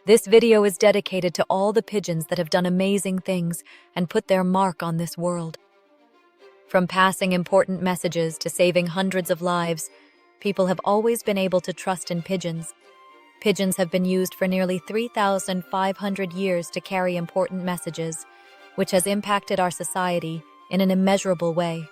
This video is dedicated to all the pigeons that have done amazing things and put their mark on this world. From passing important messages to saving hundreds of lives, people have always been able to trust in pigeons. Pigeons have been used for nearly 3,500 years to carry important messages, which has impacted our society in an immeasurable way,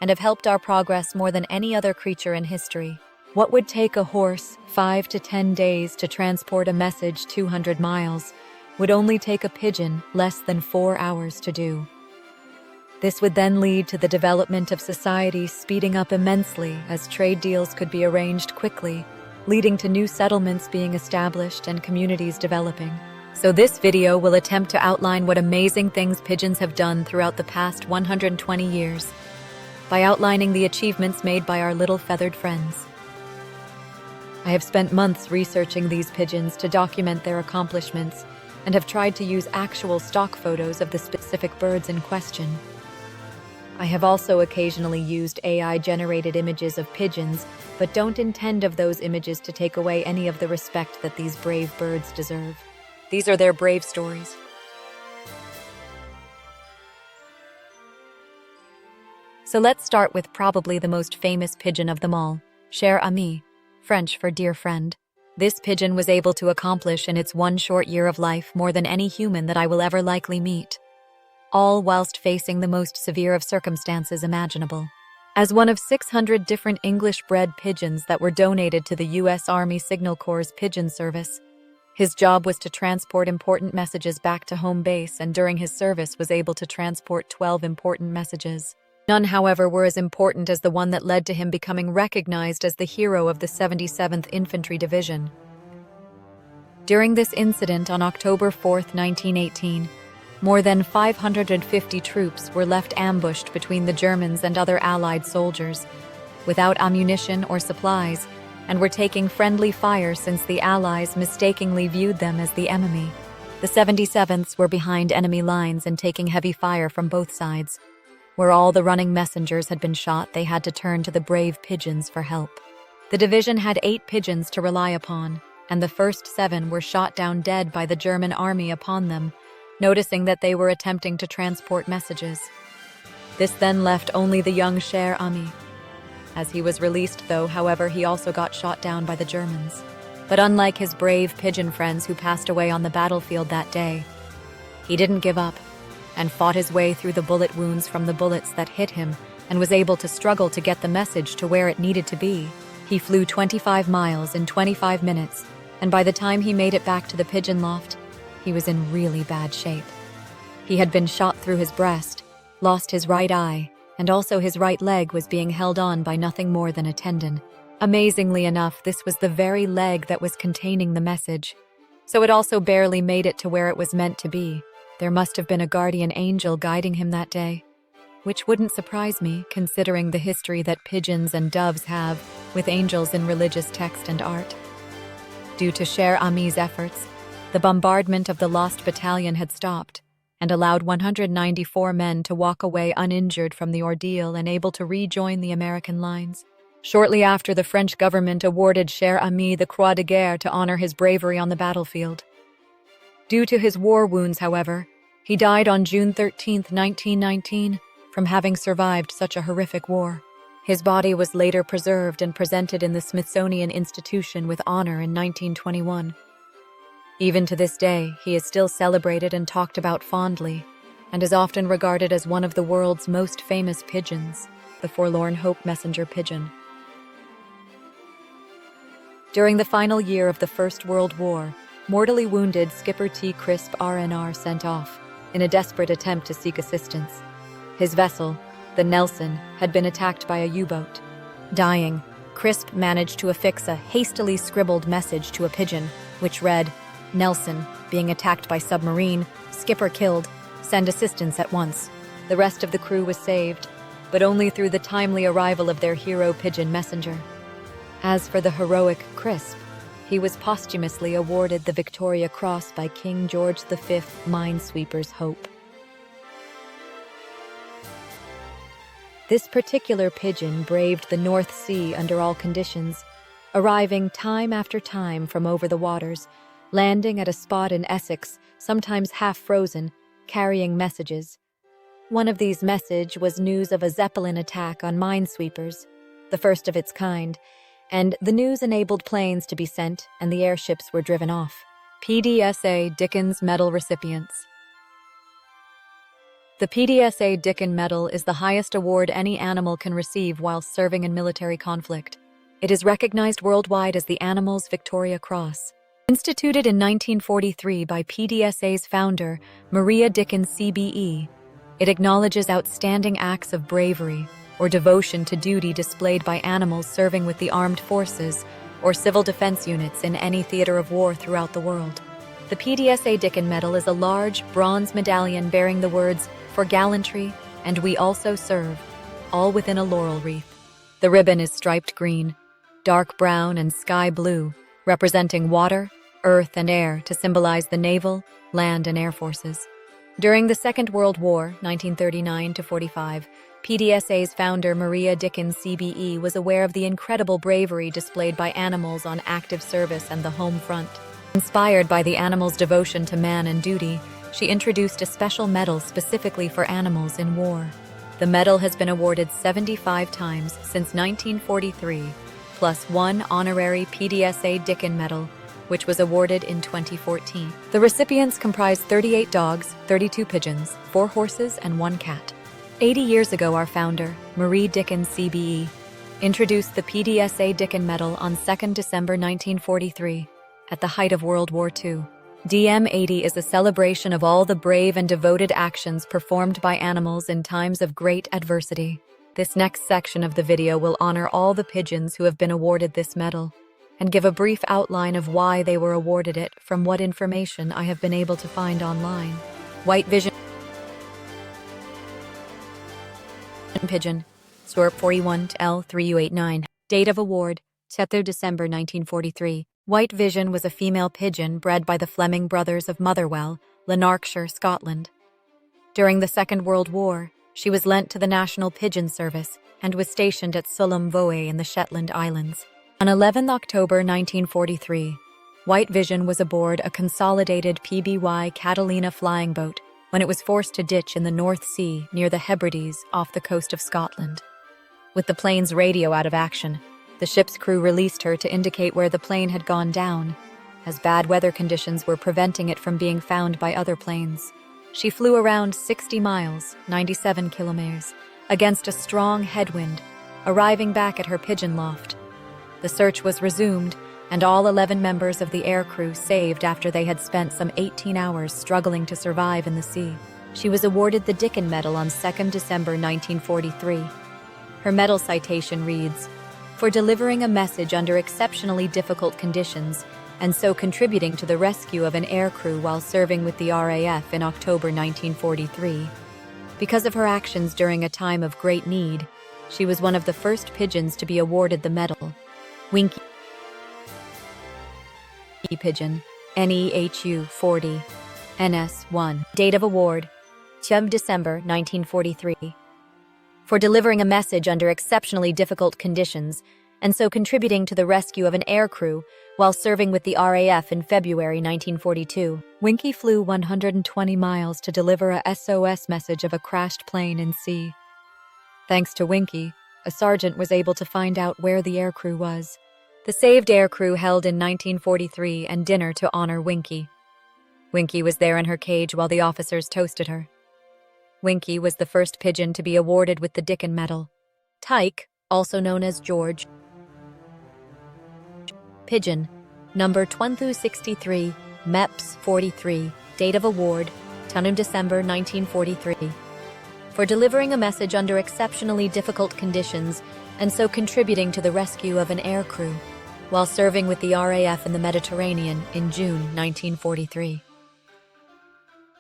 and have helped our progress more than any other creature in history. What would take a horse 5 to 10 days to transport a message 200 miles would only take a pigeon less than 4 hours to do. This would then lead to the development of society speeding up immensely as trade deals could be arranged quickly, leading to new settlements being established and communities developing. So this video will attempt to outline what amazing things pigeons have done throughout the past 120 years by outlining the achievements made by our little feathered friends. I have spent months researching these pigeons to document their accomplishments and have tried to use actual stock photos of the specific birds in question. I have also occasionally used AI-generated images of pigeons, but don't intend of those images to take away any of the respect that these brave birds deserve. These are their brave stories. So let's start with probably the most famous pigeon of them all, cher ami, French for dear friend. This pigeon was able to accomplish in its one short year of life more than any human that I will ever likely meet, all whilst facing the most severe of circumstances imaginable. As one of 600 different English-bred pigeons that were donated to the U.S. Army Signal Corps' Pigeon Service, his job was to transport important messages back to home base, and during his service was able to transport 12 important messages. None, however, were as important as the one that led to him becoming recognized as the hero of the 77th Infantry Division. During this incident on October 4, 1918, more than 550 troops were left ambushed between the Germans and other Allied soldiers, without ammunition or supplies, and were taking friendly fire since the Allies mistakenly viewed them as the enemy. The 77ths were behind enemy lines and taking heavy fire from both sides. Where all the running messengers had been shot, they had to turn to the brave pigeons for help. The division had 8 pigeons to rely upon, and the first 7 were shot down dead by the German army upon them, noticing that they were attempting to transport messages. This then left only the young cher ami. As he was released, though, however, he also got shot down by the Germans. But unlike his brave pigeon friends who passed away on the battlefield that day, he didn't give up and fought his way through the bullet wounds from the bullets that hit him and was able to struggle to get the message to where it needed to be. He flew 25 miles in 25 minutes, and by the time he made it back to the pigeon loft, he was in really bad shape. He had been shot through his breast, lost his right eye, and also his right leg was being held on by nothing more than a tendon. Amazingly enough, this was the very leg that was containing the message, so it also barely made it to where it was meant to be. There must have been a guardian angel guiding him that day, which wouldn't surprise me considering the history that pigeons and doves have with angels in religious text and art. Due to cher ami's efforts, the bombardment of the lost battalion had stopped and allowed 194 men to walk away uninjured from the ordeal and able to rejoin the American lines. Shortly after, the French government awarded cher ami the Croix de Guerre to honor his bravery on the battlefield. Due to his war wounds, however, he died on June 13, 1919, from having survived such a horrific war. His body was later preserved and presented in the Smithsonian Institution with honor in 1921. Even to this day, he is still celebrated and talked about fondly, and is often regarded as one of the world's most famous pigeons, the forlorn hope messenger pigeon. During the final year of the First World War, mortally wounded Skipper T. Crisp RNR sent off in a desperate attempt to seek assistance. His vessel, the Nelson, had been attacked by a U-boat. Dying, Crisp managed to affix a hastily scribbled message to a pigeon, which read, "Nelson, being attacked by submarine, skipper killed, send assistance at once." The rest of the crew was saved, but only through the timely arrival of their hero pigeon messenger. As for the heroic Crisp, he was posthumously awarded the Victoria Cross by King George V Minesweeper's Hope. This particular pigeon braved the North Sea under all conditions, arriving time after time from over the waters, landing at a spot in Essex, sometimes half frozen, carrying messages. One of these messages was news of a Zeppelin attack on minesweepers, the first of its kind, and the news enabled planes to be sent and the airships were driven off. PDSA Dickens Medal recipients. The PDSA Dickens Medal is the highest award any animal can receive while serving in military conflict. It is recognized worldwide as the Animal's Victoria Cross. Instituted in 1943 by PDSA's founder, Maria Dickens CBE, it acknowledges outstanding acts of bravery or devotion to duty displayed by animals serving with the armed forces or civil defense units in any theater of war throughout the world. The PDSA Dickens Medal is a large, bronze medallion bearing the words, "For gallantry," and "We also serve," all within a laurel wreath. The ribbon is striped green, dark brown, and sky blue, representing water, earth, and air to symbolize the naval, land, and air forces. During the Second World War, 1939-45, PDSA's founder Maria Dickens CBE was aware of the incredible bravery displayed by animals on active service and the home front. Inspired by the animals' devotion to man and duty, she introduced a special medal specifically for animals in war. The medal has been awarded 75 times since 1943, plus one honorary PDSA Dickens Medal, which was awarded in 2014. The recipients comprise 38 dogs, 32 pigeons, 4 horses, and 1 cat. 80 years ago, our founder, Marie Dickens CBE, introduced the PDSA Dickens Medal on 2 December 1943, at the height of World War II. DM80 is a celebration of all the brave and devoted actions performed by animals in times of great adversity. This next section of the video will honor all the pigeons who have been awarded this medal, and give a brief outline of why they were awarded it from what information I have been able to find online. White Vision Pigeon, SWRP 41L3U89. Date of award, 2 December 1943. White Vision was a female pigeon bred by the Fleming brothers of Motherwell, Lanarkshire, Scotland. During the Second World War, she was lent to the National Pigeon Service and was stationed at Sulham Voe in the Shetland Islands. On 11 October 1943, White Vision was aboard a consolidated PBY Catalina flying boat when it was forced to ditch in the North Sea near the Hebrides off the coast of Scotland. With the plane's radio out of action, the ship's crew released her to indicate where the plane had gone down, as bad weather conditions were preventing it from being found by other planes. She flew around 60 miles, 97 kilometers, against a strong headwind, arriving back at her pigeon loft. The search was resumed, and all 11 members of the aircrew saved after they had spent some 18 hours struggling to survive in the sea. She was awarded the Dickens Medal on 2 December 1943. Her medal citation reads, "For delivering a message under exceptionally difficult conditions, and so contributing to the rescue of an aircrew while serving with the RAF in October 1943. Because of her actions during a time of great need, she was one of the first pigeons to be awarded the medal." Winky Pigeon, NEHU 40, NS1. Date of award, 2 December 1943. For delivering a message under exceptionally difficult conditions, and so contributing to the rescue of an aircrew while serving with the RAF in February 1942. Winky flew 120 miles to deliver a SOS message of a crashed plane in sea. Thanks to Winky, a sergeant was able to find out where the aircrew was. The saved aircrew held in 1943 and dinner to honor Winky. Winky was there in her cage while the officers toasted her. Winky was the first pigeon to be awarded with the Dickens Medal. Tyke, also known as George Pigeon, number 2063, MEPS 43, date of award, 10 December 1943. For delivering a message under exceptionally difficult conditions and so contributing to the rescue of an aircrew while serving with the RAF in the Mediterranean in June 1943.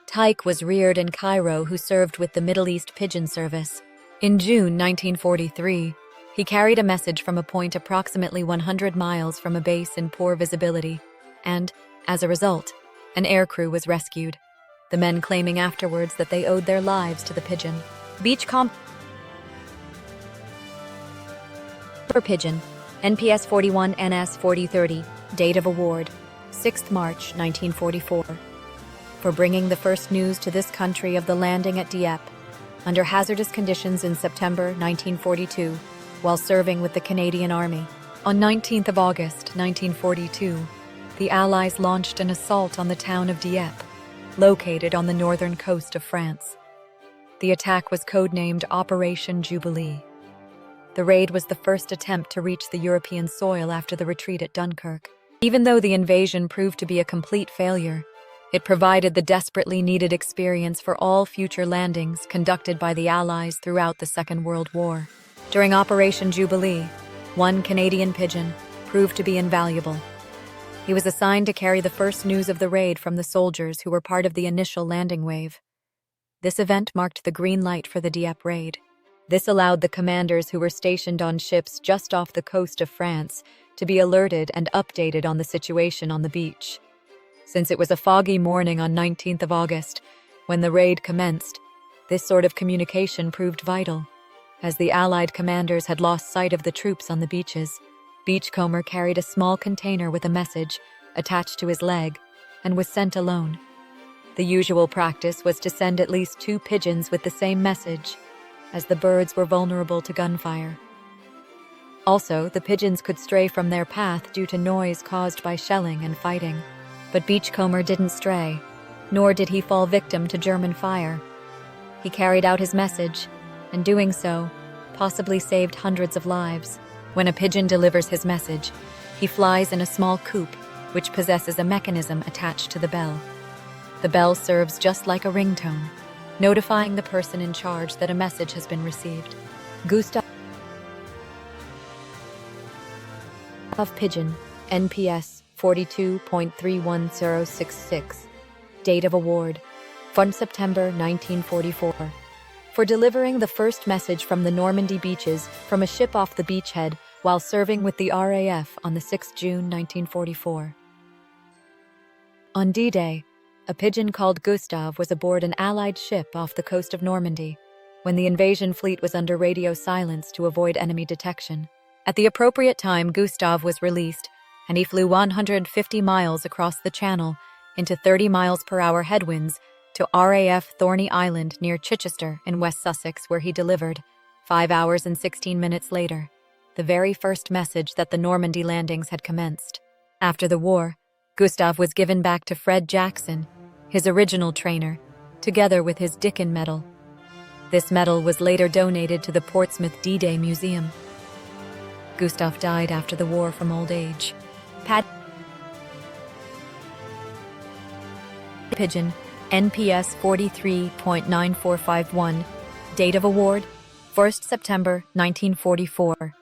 Tyke was reared in Cairo, who served with the Middle East Pigeon Service. In June 1943, he carried a message from a point approximately 100 miles from a base in poor visibility, and, as a result, an aircrew was rescued, the men claiming afterwards that they owed their lives to the pigeon. Beachcomber Pigeon, NPS 41 NS 4030, date of award, 6th March 1944, for bringing the first news to this country of the landing at Dieppe, under hazardous conditions in September 1942, while serving with the Canadian Army. On 19th of August 1942, the Allies launched an assault on the town of Dieppe, located on the northern coast of France. The attack was codenamed Operation Jubilee. The raid was the first attempt to reach the European soil after the retreat at Dunkirk. Even though the invasion proved to be a complete failure, it provided the desperately needed experience for all future landings conducted by the Allies throughout the Second World War. During Operation Jubilee, one Canadian pigeon proved to be invaluable. He was assigned to carry the first news of the raid from the soldiers who were part of the initial landing wave. This event marked the green light for the Dieppe raid. This allowed the commanders who were stationed on ships just off the coast of France to be alerted and updated on the situation on the beach. Since it was a foggy morning on 19th of August, when the raid commenced, this sort of communication proved vital. As the Allied commanders had lost sight of the troops on the beaches, Beachcomber carried a small container with a message attached to his leg and was sent alone. The usual practice was to send at least 2 pigeons with the same message, as the birds were vulnerable to gunfire. Also, the pigeons could stray from their path due to noise caused by shelling and fighting. But Beachcomber didn't stray, nor did he fall victim to German fire. He carried out his message, and doing so, possibly saved hundreds of lives. When a pigeon delivers his message, he flies in a small coop, which possesses a mechanism attached to the bell. The bell serves just like a ringtone, notifying the person in charge that a message has been received. Gustav Pigeon, NPS 42.31066. Date of award, 1 September 1944. For delivering the first message from the Normandy beaches from a ship off the beachhead while serving with the RAF on the 6th June 1944. On D-Day, a pigeon called Gustav was aboard an Allied ship off the coast of Normandy when the invasion fleet was under radio silence to avoid enemy detection. At the appropriate time, Gustav was released, and he flew 150 miles across the channel into 30 miles per hour headwinds to RAF Thorney Island near Chichester in West Sussex, where he delivered, 5 hours and 16 minutes later, the very first message that the Normandy landings had commenced. After the war, Gustav was given back to Fred Jackson, his original trainer, together with his Dickin Medal. This medal was later donated to the Portsmouth D-Day Museum. Gustav died after the war from old age. Pigeon, NPS 43.9451. Date of award, 1st September 1944.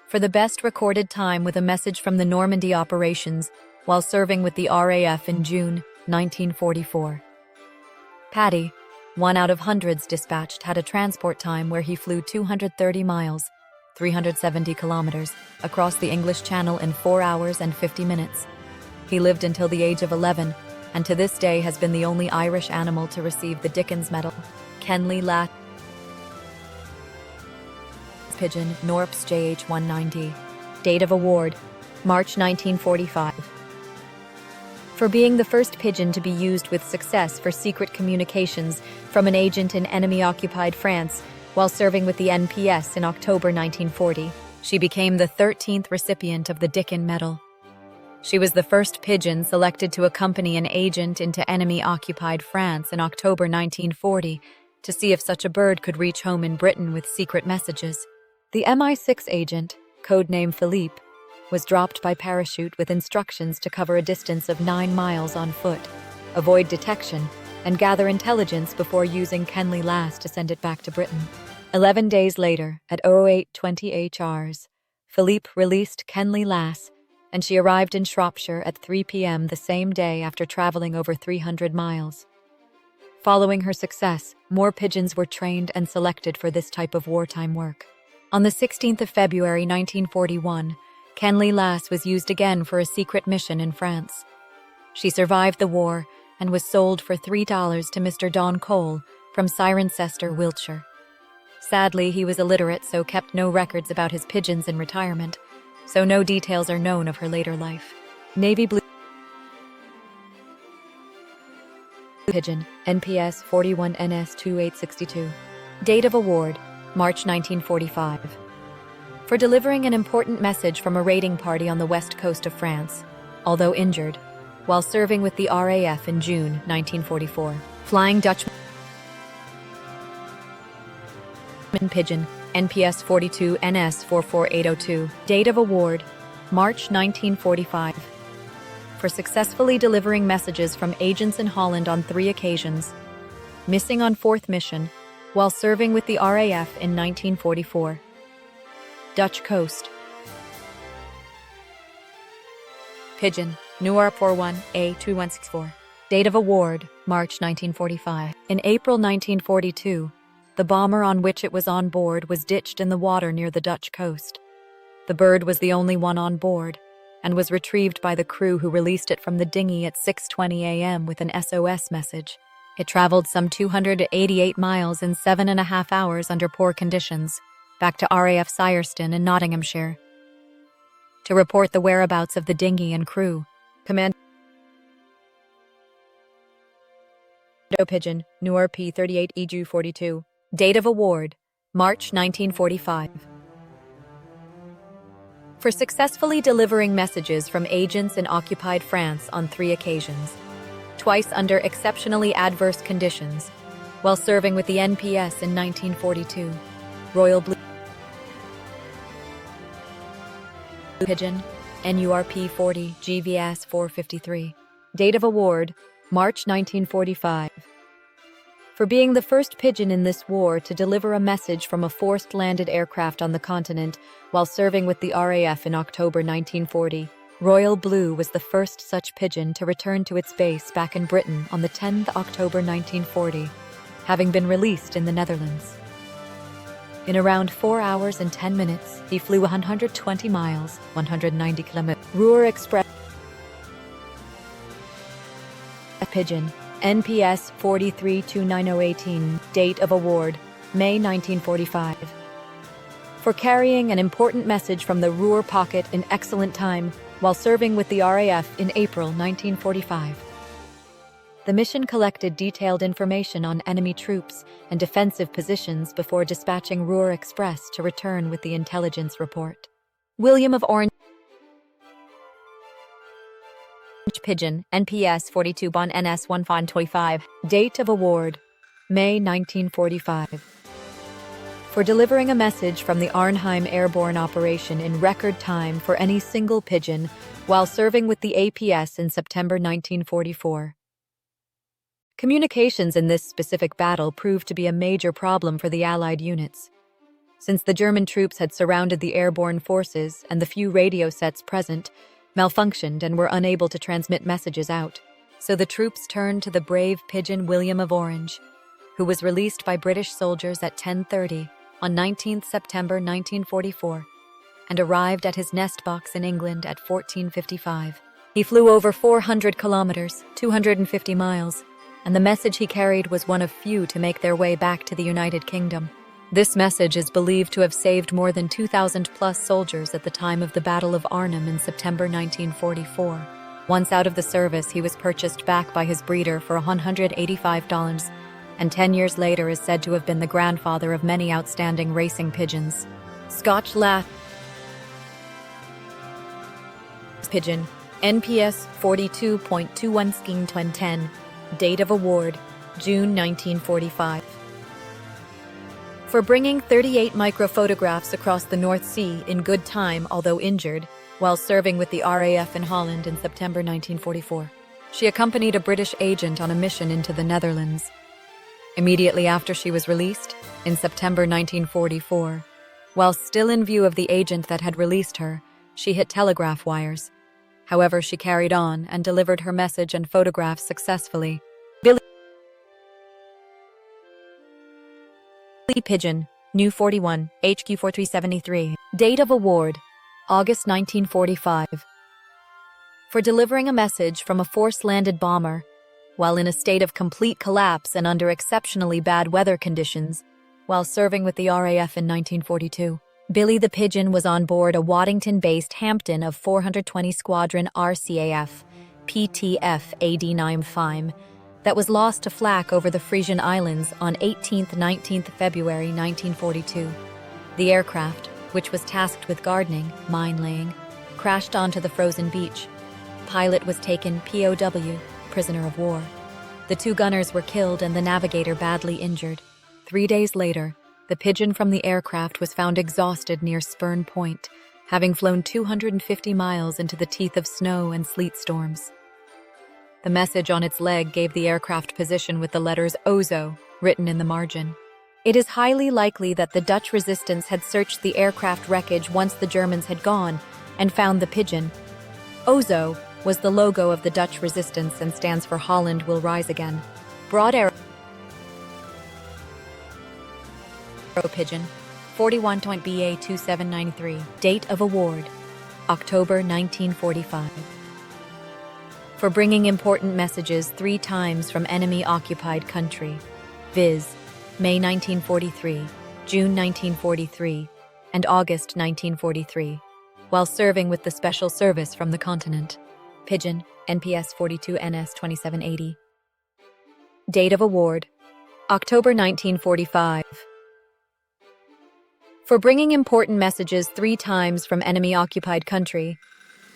For the best recorded time with a message from the Normandy operations while serving with the RAF in June 1944. Paddy, one out of hundreds dispatched, had a transport time where he flew 230 miles, 370 kilometers, across the English Channel in 4 hours and 50 minutes. He lived until the age of 11, and to this day has been the only Irish animal to receive the Dickens Medal. Kenley Lat Pigeon, Norps JH190. Date of award, March 1945. For being the first pigeon to be used with success for secret communications from an agent in enemy-occupied France while serving with the NPS in October 1940, she became the 13th recipient of the Dickin Medal. She was the first pigeon selected to accompany an agent into enemy-occupied France in October 1940 to see if such a bird could reach home in Britain with secret messages. The MI6 agent, codename Philippe, was dropped by parachute with instructions to cover a distance of 9 miles on foot, avoid detection, and gather intelligence before using Kenley Lass to send it back to Britain. 11 days later, at 08:20 HRs, Philippe released Kenley Lass, and she arrived in Shropshire at 3 p.m. the same day after traveling over 300 miles. Following her success, more pigeons were trained and selected for this type of wartime work. On the 16th of February 1941, Kenley Lass was used again for a secret mission in France. She survived the war and was sold for $3 to Mr. Don Cole from Cirencester, Wiltshire. Sadly, he was illiterate, so kept no records about his pigeons in retirement, so no details are known of her later life. Navy Blue Pigeon, NPS 41NS2862. Date of award, March 1945. For delivering an important message from a raiding party on the west coast of France, although injured, while serving with the RAF in June 1944. Flying Dutchman Pigeon, NPS 42NS44802. Date of award, March 1945. For successfully delivering messages from agents in Holland on 3 occasions, missing on 4th mission, while serving with the RAF in 1944. Dutch coast. Pigeon, Noir 41A2164. Date of award, March 1945. In April 1942, the bomber on which it was on board was ditched in the water near the Dutch coast. The bird was the only one on board, and was retrieved by the crew who released it from the dinghy at 6:20 a.m. with an SOS message. It traveled some 288 miles in 7.5 hours under poor conditions, back to RAF Syerston in Nottinghamshire. To report the whereabouts of the dinghy and crew, Commando Pigeon, Noir P38EG42. Date of award, March 1945. For successfully delivering messages from agents in occupied France on 3 occasions, twice under exceptionally adverse conditions, while serving with the NPS in 1942. Royal Blue Pigeon, NURP 40 GVS 453. Date of award, March 1945. For being the first pigeon in this war to deliver a message from a forced-landed aircraft on the continent while serving with the RAF in October 1940, Royal Blue was the first such pigeon to return to its base back in Britain on the 10th October 1940, having been released in the Netherlands. In around 4 hours and 10 minutes, he flew 120 miles, 190 kilometers. Ruhr Express Pigeon, NPS 4329018. Date of award, May 1945. For carrying an important message from the Ruhr pocket in excellent time while serving with the RAF in April 1945. The mission collected detailed information on enemy troops and defensive positions before dispatching Ruhr Express to return with the intelligence report. William of Orange Pigeon, NPS 42 Bon NS 1525. Date of award, May 1945. For delivering a message from the Arnhem airborne operation in record time for any single pigeon while serving with the APS in September 1944. Communications in this specific battle proved to be a major problem for the Allied units. Since the German troops had surrounded the airborne forces and the few radio sets present malfunctioned and were unable to transmit messages out, so the troops turned to the brave pigeon William of Orange, who was released by British soldiers at 10:30 on 19 September 1944 and arrived at his nest box in England at 14:55. He flew over 400 kilometers, 250 miles, and the message he carried was one of few to make their way back to the United Kingdom. This message is believed to have saved more than 2,000-plus soldiers at the time of the Battle of Arnhem in September 1944. Once out of the service, he was purchased back by his breeder for $185, and 10 years later is said to have been the grandfather of many outstanding racing pigeons. Scotch Lath Pigeon, NPS 42.21 Skiing 2010. Date of award, June 1945. For bringing 38 microphotographs across the North Sea in good time, although injured, while serving with the RAF in Holland in September 1944. She accompanied a British agent on a mission into the Netherlands. Immediately after she was released, in September 1944, while still in view of the agent that had released her, she hit telegraph wires. However, she carried on and delivered her message and photographs successfully. Pigeon, New 41, HQ 4373. Date of award, August 1945. For delivering a message from a force-landed bomber, while in a state of complete collapse and under exceptionally bad weather conditions, while serving with the RAF in 1942. Billy the Pigeon was on board a Waddington-based Hampton of 420 Squadron RCAF, PTF AD95, that was lost to flak over the Frisian Islands on 18th-19th February 1942. The aircraft, which was tasked with gardening, mine-laying, crashed onto the frozen beach. Pilot was taken POW, prisoner of war. The 2 gunners were killed and the navigator badly injured. 3 days later, the Pigeon from the aircraft was found exhausted near Spurn Point, having flown 250 miles into the teeth of snow and sleet storms. The message on its leg gave the aircraft position with the letters OZO written in the margin. It is highly likely that the Dutch resistance had searched the aircraft wreckage once the Germans had gone and found the Pigeon. OZO was the logo of the Dutch resistance and stands for Holland Will Rise Again. Broad arrow Pigeon, 41.BA 2793. Date of award, October 1945. For bringing important messages 3 times from enemy-occupied country, viz. May 1943, June 1943, and August 1943, while serving with the Special Service from the continent. Pigeon, NPS 42NS 2780. Date of award, October 1945. For bringing important messages 3 times from enemy-occupied country,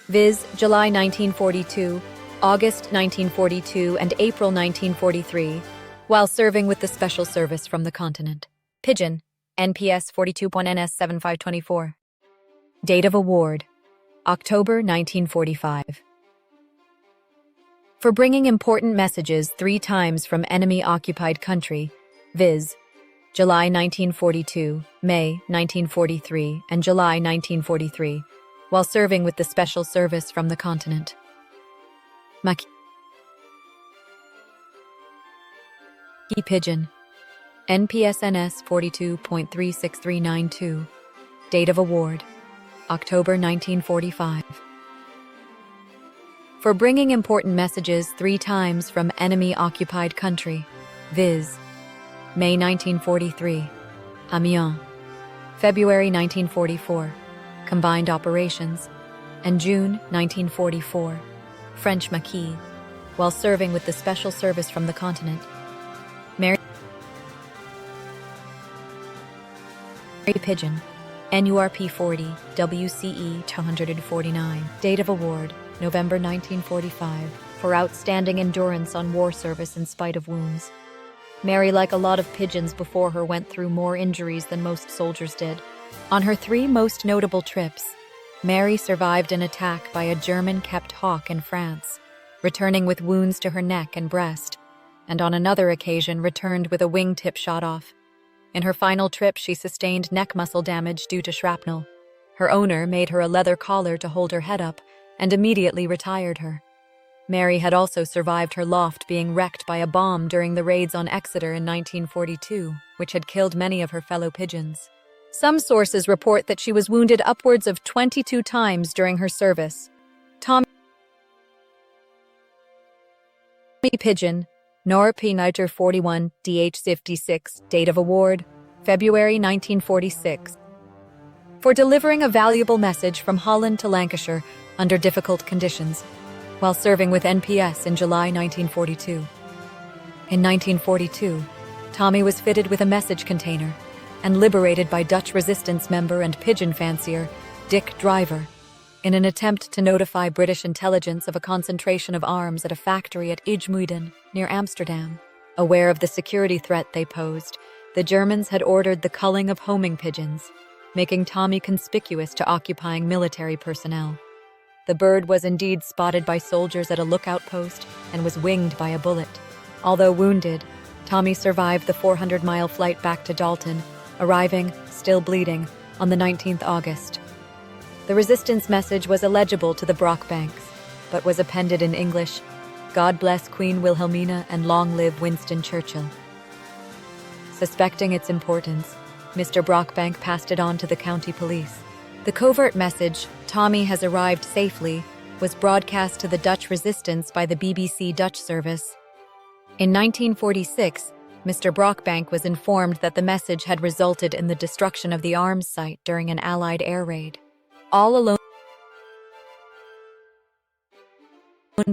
viz. July 1942, August 1942, and April 1943, while serving with the Special Service from the continent. Pigeon, NPS 42.NS 7524. Date of award, October 1945. For bringing important messages 3 times from enemy-occupied country, viz. July 1942, May 1943, and July 1943, while serving with the Special Service from the continent. Maki Pigeon, NPSNS 42.36392. Date of award, October 1945. For bringing important messages 3 times from enemy-occupied country, viz. May 1943, Amiens, February 1944, Combined Operations, and June 1944, French Maquis, while serving with the Special Service from the continent. Mary Pigeon, NURP 40, WCE 249. Date of award, November 1945, for outstanding endurance on war service in spite of wounds. Mary, like a lot of pigeons before her, went through more injuries than most soldiers did. On her 3 most notable trips, Mary survived an attack by a German-kept hawk in France, returning with wounds to her neck and breast, and on another occasion returned with a wingtip shot off. In her final trip, she sustained neck muscle damage due to shrapnel. Her owner made her a leather collar to hold her head up and immediately retired her. Mary had also survived her loft being wrecked by a bomb during the raids on Exeter in 1942, which had killed many of her fellow pigeons. Some sources report that she was wounded upwards of 22 times during her service. Tommy Pigeon, NORP Niter 41, DH56, date of award, February 1946. For delivering a valuable message from Holland to Lancashire under difficult conditions, while serving with NPS in July 1942. In 1942, Tommy was fitted with a message container and liberated by Dutch resistance member and pigeon fancier Dick Driver in an attempt to notify British intelligence of a concentration of arms at a factory at IJmuiden, near Amsterdam. Aware of the security threat they posed, the Germans had ordered the culling of homing pigeons, making Tommy conspicuous to occupying military personnel. The bird was indeed spotted by soldiers at a lookout post and was winged by a bullet. Although wounded, Tommy survived the 400-mile flight back to Dalton, arriving, still bleeding, on the 19th August. The resistance message was illegible to the Brockbanks, but was appended in English, "God bless Queen Wilhelmina and long live Winston Churchill." Suspecting its importance, Mr. Brockbank passed it on to the county police. The covert message, "Tommy has arrived safely," was broadcast to the Dutch resistance by the BBC Dutch service. In 1946, Mr. Brockbank was informed that the message had resulted in the destruction of the arms site during an Allied air raid. All alone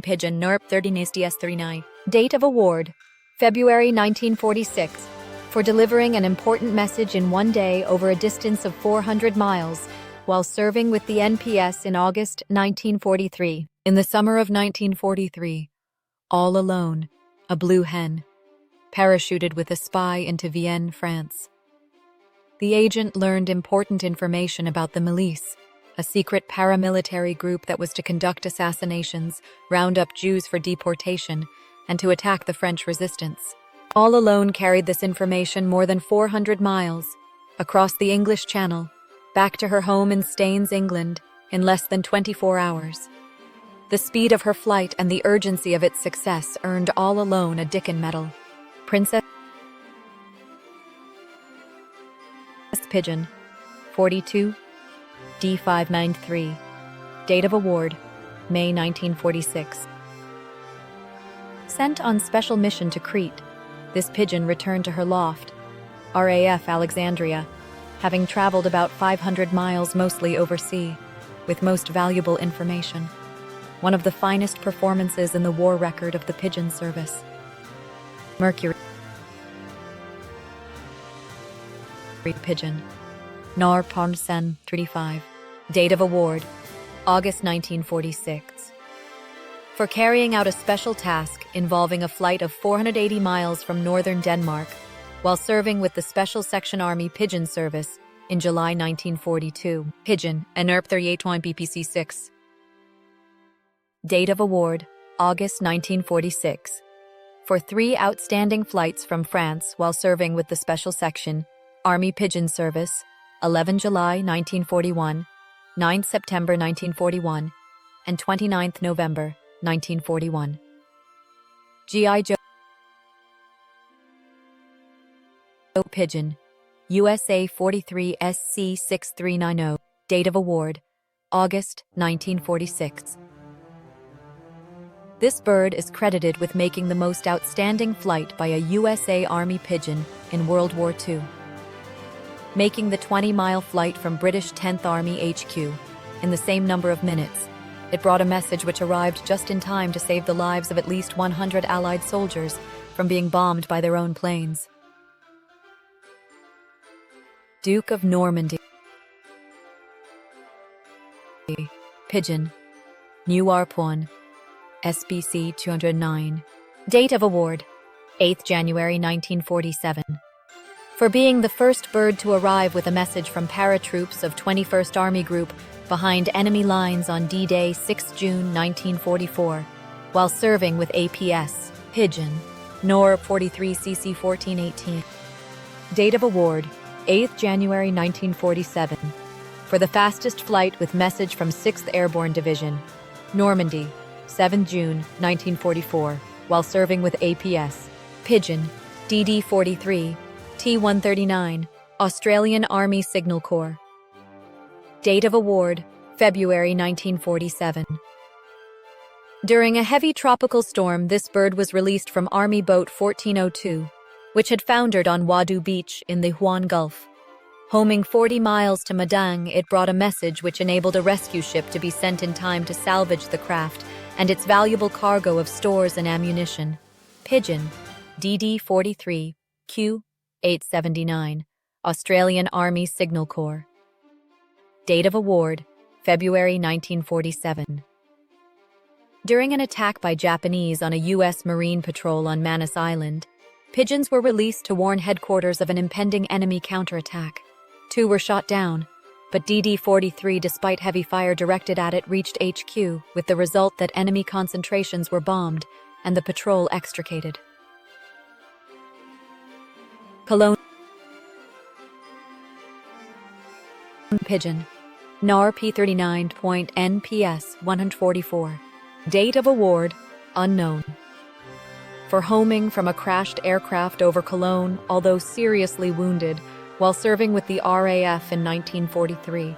Pigeon NORP 30 NSDS 39. Date of award, February 1946, for delivering an important message in one day over a distance of 400 miles while serving with the NPS in August 1943. In the summer of 1943, all alone, a blue hen parachuted with a spy into Vienne, France. The agent learned important information about the Milice, a secret paramilitary group that was to conduct assassinations, round up Jews for deportation, and to attack the French resistance. All alone carried this information more than 400 miles, across the English Channel, back to her home in Staines, England, in less than 24 hours. The speed of her flight and the urgency of its success earned All Alone a Dickin Medal. Princess Pigeon, 42, D593. Date of award, May 1946. Sent on special mission to Crete, this pigeon returned to her loft, RAF Alexandria, having traveled about 500 miles mostly overseas, with most valuable information. One of the finest performances in the war record of the Pigeon service. Mercury Pigeon, Nar Ponsen 35. Date of award, August 1946. For carrying out a special task involving a flight of 480 miles from northern Denmark while serving with the Special Section Army Pigeon Service in July 1942. Pigeon, NERP 38 BPC 6. Date of award, August 1946. For 3 outstanding flights from France while serving with the Special Section Army Pigeon Service, 11 July 1941, 9 September 1941, and 29 November 1941. G.I. Joe Pigeon, USA 43 SC 6390. Date of award, August 1946. This bird is credited with making the most outstanding flight by a USA Army pigeon in World War II. Making the 20-mile flight from British 10th Army HQ in the same number of minutes, it brought a message which arrived just in time to save the lives of at least 100 Allied soldiers from being bombed by their own planes. Duke of Normandy Pigeon, New Arpon, SBC 209. Date of award, 8th January 1947. For being the first bird to arrive with a message from paratroops of 21st Army Group behind enemy lines on D-Day 6 June 1944, while serving with APS, Pigeon, NOR 43 CC 1418. Date of award, 8th January 1947. For the fastest flight with message from 6th Airborne Division, Normandy, 7 June 1944, while serving with APS, Pigeon, DD 43, T139, Australian Army Signal Corps. Date of award, February 1947. During a heavy tropical storm, this bird was released from Army Boat 1402, which had foundered on Wadu Beach in the Huon Gulf. Homing 40 miles to Madang, it brought a message which enabled a rescue ship to be sent in time to salvage the craft and its valuable cargo of stores and ammunition. Pigeon, DD 43, Q 879, Australian Army Signal Corps. Date of award, February 1947. During an attack by Japanese on a U.S. Marine patrol on Manus Island, pigeons were released to warn headquarters of an impending enemy counterattack. 2 were shot down, but DD-43, despite heavy fire directed at it, reached HQ, with the result that enemy concentrations were bombed and the patrol extricated. Cologne Pigeon, NAR P39.NPS 144. Date of award, unknown. For homing from a crashed aircraft over Cologne, although seriously wounded, while serving with the RAF in 1943.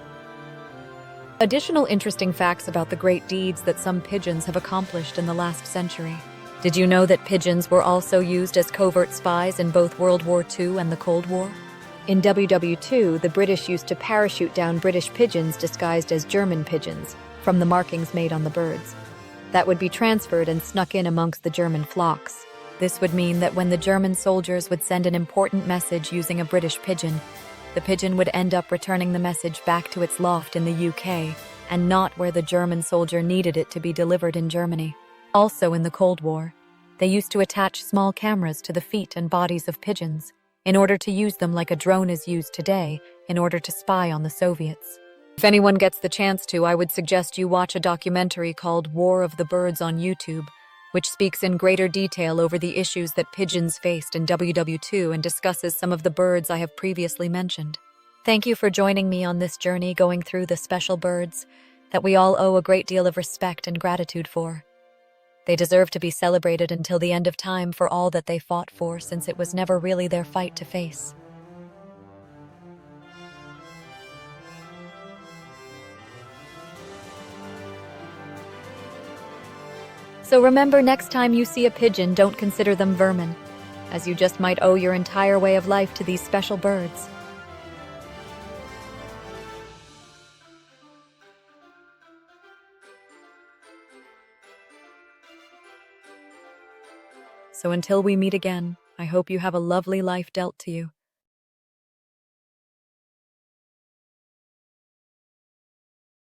Additional interesting facts about the great deeds that some pigeons have accomplished in the last century. Did you know that pigeons were also used as covert spies in both World War II and the Cold War? In WW2, the British used to parachute down British pigeons disguised as German pigeons, from the markings made on the birds. that would be transferred and snuck in amongst the German flocks. This would mean that when the German soldiers would send an important message using a British pigeon, the pigeon would end up returning the message back to its loft in the UK, and not where the German soldier needed it to be delivered in Germany. Also in the Cold War, they used to attach small cameras to the feet and bodies of pigeons in order to use them like a drone is used today in order to spy on the Soviets. If anyone gets the chance to, I would suggest you watch a documentary called War of the Birds on YouTube, which speaks in greater detail over the issues that pigeons faced in WW2 and discusses some of the birds I have previously mentioned. Thank you for joining me on this journey going through the special birds that we all owe a great deal of respect and gratitude for. They deserve to be celebrated until the end of time for all that they fought for, since it was never really their fight to face. So remember, next time you see a pigeon, don't consider them vermin, as you just might owe your entire way of life to these special birds. So until we meet again, I hope you have a lovely life dealt to you.